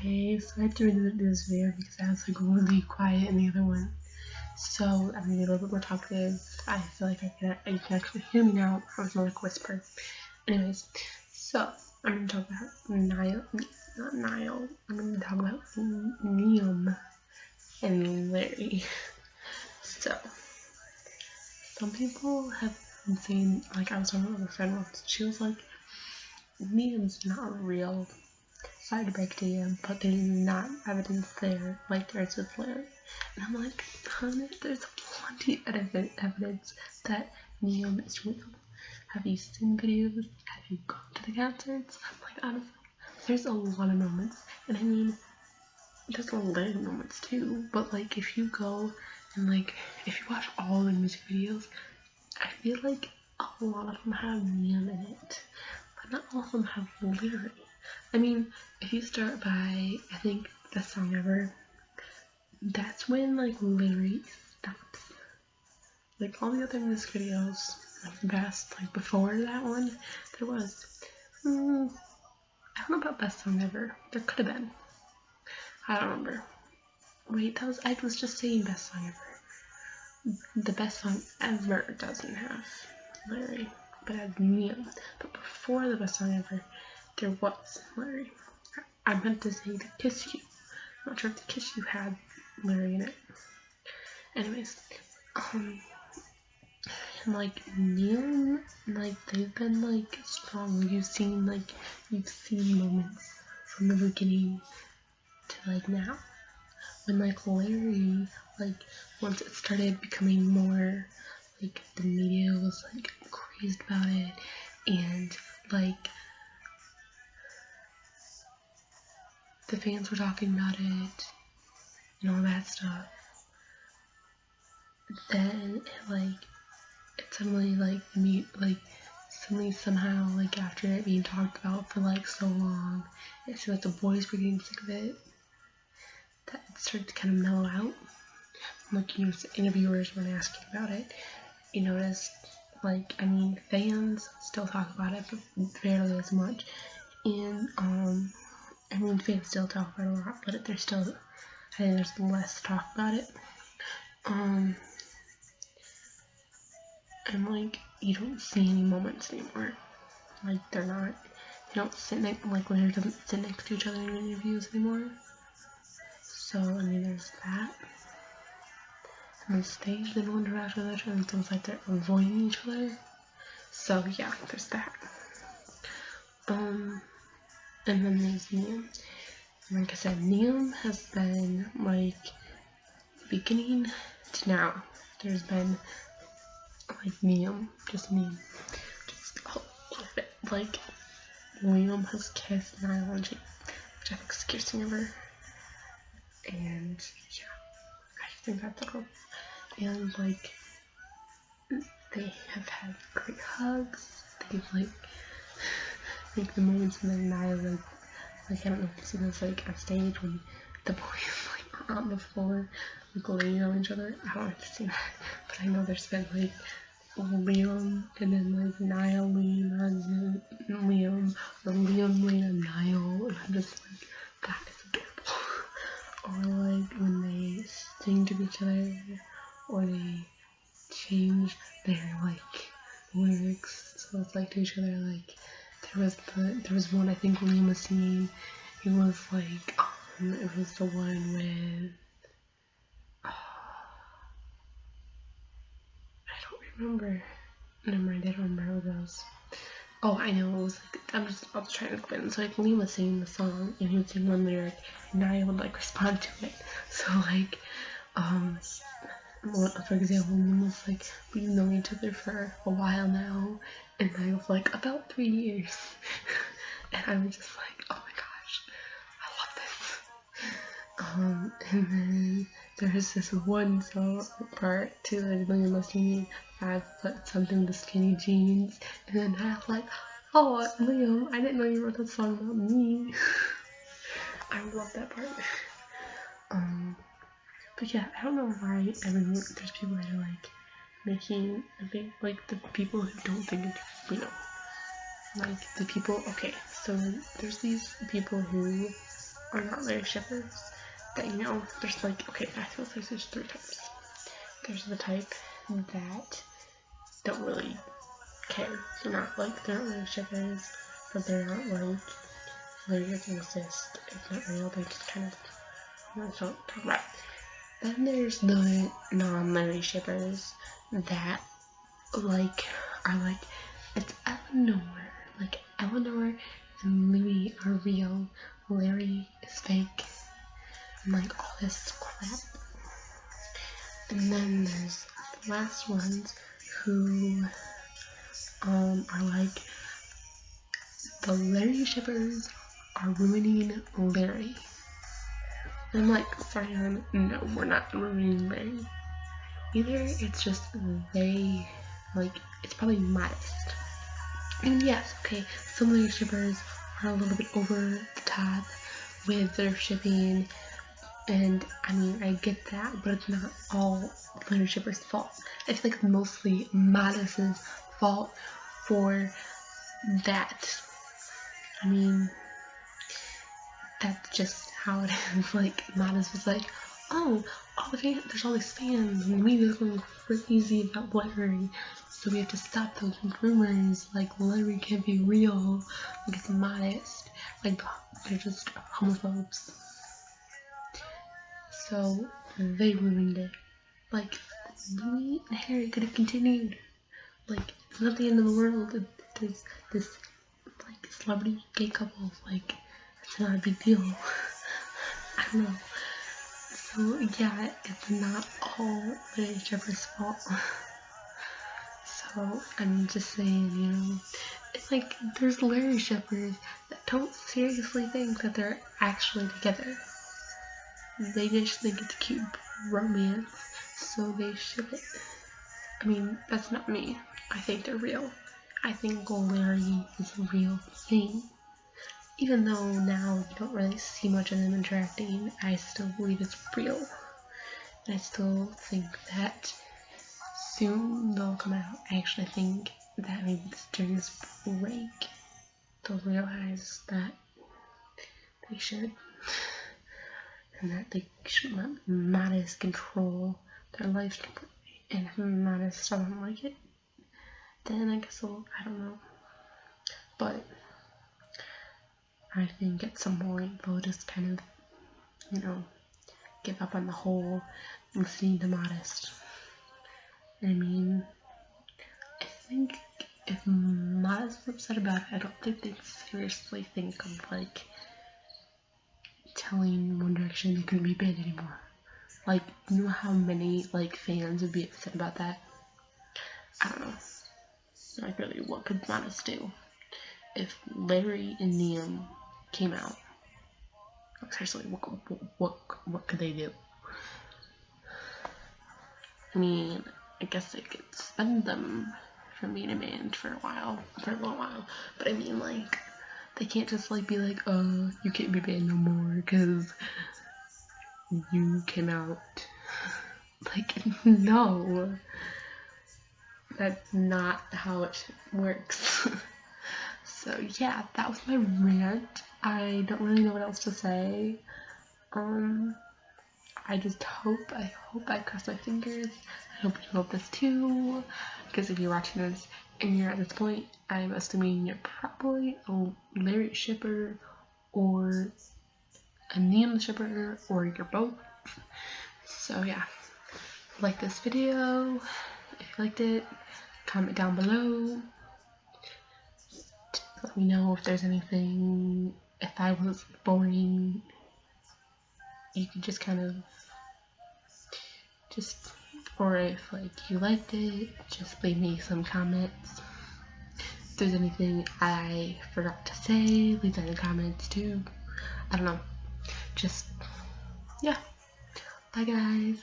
Okay, so I had to redo this video because I was like really quiet in the other one. So I'm gonna be a little bit more talkative. I feel like you can actually hear me now. I was more like whisper. Anyways, so I'm gonna talk about Niall, not Niall. I'm gonna talk about Niam and Larry. So some people have been saying, like I was talking with a friend once. She was like, Niam's not real. Sorry to break to you, but there's not evidence there like there is with Larry. And I'm like, honey, there's plenty of evidence that Niam is real. Have you seen videos? Have you gone to the concerts? Like, honestly, there's a lot of moments. And I mean, there's a lot of Larry moments too. But like, if you go and like, if you watch all the music videos, I feel like a lot of them have Niam in it. But not all of them have Larry. I mean, if you start by, I think, Best Song Ever, that's when, like, Larry stops. Like, all the other music videos, like, the best, like, before that one, there was, I don't know about Best Song Ever. There could have been. I don't remember. Wait, I was just saying Best Song Ever. The Best Song Ever doesn't have Larry, but it has Niam. But before the Best Song Ever, there was Larry. I meant to say The Kiss You. I'm not sure if The Kiss You had Larry in it. Anyways, and like Niam, like they've been like strong. You've seen moments from the beginning to like now. When like Larry, like once it started becoming more like the media was like crazed about it, and like the fans were talking about it and all that stuff, then it suddenly suddenly somehow like after it being talked about for like so long, it seemed like the boys were getting sick of it, that it started to kind of mellow out. Like interviewers when asking about it, you noticed like I mean fans still talk about it but barely as much, and I mean fans still talk about it a lot, but I think there's less talk about it. And like you don't see any moments anymore. Like they don't sit next, like Larry doesn't sit next to each other in interviews anymore. So I mean there's that. And on stage they don't interact with each other, and it feels like they're avoiding each other. So yeah, there's that. And then there's Niam. Like I said, Niam has been like beginning to now. There's been like Niam, just Niam, just all of it. Like Liam has kissed Niall and Jane, which I think is the cutest thing ever. And yeah, I think that's all. And like they have had great hugs. They've like the moments when Niall like I don't know if you've seen this like on stage when the boys like are on the floor like laying on each other. I don't know if you've seen that, but I know there's been like Liam and then like Niall leaning on Liam or Liam leaning on Niall, and I'm just like, that is adorable. Or like when they sing to each other, or they change their like lyrics so it's like to each other. Like there was one I think Liam was singing. It was like it was the one with I don't remember. Never mind, I don't remember how it goes. Oh, I know, it was like I was trying to clip it. And so like Liam was singing the song and he would sing one lyric and I would like respond to it. So like for example, Liam was like, we've known each other for a while now, and I was like, about 3 years. And I was just like, oh my gosh, I love this. And then there's this one song part too that Liam was singing. I put something to skinny jeans, and then I was like, oh Liam, I didn't know you wrote that song about me. I love that part. But yeah, I don't know why there's people that are like making a big, like the people who don't think it's real. Like the people, okay, so there's these people who are not Larry shippers. That, you know, there's like, okay, I feel like there's 3 types. There's the type that don't really care. They're not like, they're not Larry shippers, but they're not like, Larry doesn't exist, it's not real, they just kind of, you know, don't talk about it. Then there's the non-Larry shippers that like are like, it's Eleanor. Like, Eleanor and Louis are real, Larry is fake, and like all this crap. And then there's the last ones who are like, the Larry shippers are ruining Larry. And I'm like, sorry, no, we're not ruining Larry. Either it's just they, like, it's probably modest. And yes, okay, some Larry shippers are a little bit over the top with their shipping, and I mean, I get that, but it's not all Larry shippers' fault. I feel like it's mostly Modest's fault for that. I mean, that's just how it is. Like, Modest was like, oh, there's all these fans, and we were going crazy about Larry, so we have to stop those rumors, like, Larry can't be real, like, it's Modest, like, they're just homophobes. So, they ruined it. Like, Louis and Harry could have continued. Like, it's not the end of the world. There's this, like, celebrity gay couple. Like, it's not a big deal. I don't know. So, yeah, it's not all Larry Shepard's fault. So, I'm just saying, you know, it's like, there's Larry Shepherds that don't seriously think that they're actually together. They just think it's cute romance, so they ship it. I mean, that's not me. I think they're real. I think Larry is a real thing. Even though now you don't really see much of them interacting, I still believe it's real. And I still think that soon they'll come out. I actually think that maybe during this break, they'll realize that they should. And that they should let Modest control their life completely. And if Modest doesn't like it, then I guess I don't know. But I think at some point they'll just kind of, you know, give up on the whole listening to Modest. I mean, I think if Modest is upset about it, I don't think they'd seriously think of, like, telling One Direction they couldn't be big anymore. Like, you know how many, like, fans would be upset about that? I don't know. Like, really, what could Modest do? If Larry and Niam came out, seriously, what could they do? I mean, I guess they could suspend them from being a band for a little while, but I mean, like, they can't just, like, be like, you can't be a band no more because you came out. Like, no, that's not how it works. So yeah, that was my rant. I don't really know what else to say. I just hope I cross my fingers. I hope you hope this too, because if you're watching this and you're at this point, I'm assuming you're probably a Larry shipper or a Niam shipper, or you're both. So yeah, like this video if you liked it, comment down below, let me know if there's anything, if I was boring, you could just kind of or if, like, you liked it, just leave me some comments. If there's anything I forgot to say, leave that in the comments too. I don't know. Just, yeah. Bye guys.